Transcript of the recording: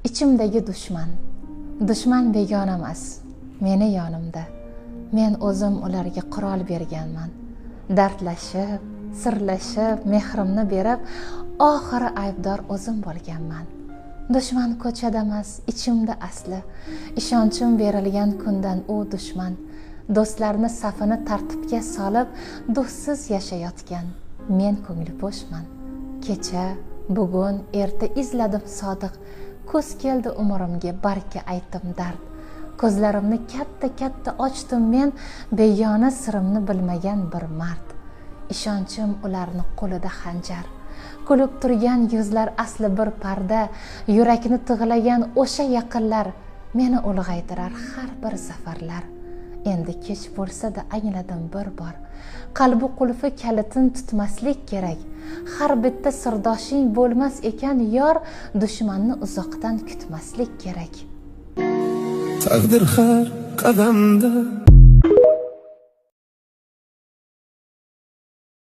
Ichimdagi dushman begona emas, meni yonimda. Men o'zim ularga qurol berganman. Dardlashib, sirlashib, mehrimni berib, oxiri aybdor o'zim bo'lganman. Dushman ko'chada emas, ichimda asli. Ishonchim berilgan kundan u dushman. Do'stlarni safini tartibga solib, do'stsiz yashayotgan men ko'ngli bo'shman. Kecha, bugun, erta izladim sodiq. Kuz keldi umrimga, barka aytdim dard. Ko'zlarimni katta ochdim men, begona sirimni bilmagan bir mard. Ishonchim ularni qo'lida xanjar. Kulib turgan yuzlar asli bir parda, yurakni tig'lagan o'sha yaqinlar meni ulg'aytirar har bir zafarlar. Endi kech bo'lsa-da angladim bir bor. Qalbi qulfi kalitin tutmaslik kerak. Har bitta sirdoshing bo'lmas ekan yor, dushmanni uzoqdan kutmaslik kerak. Taqdir har qadamda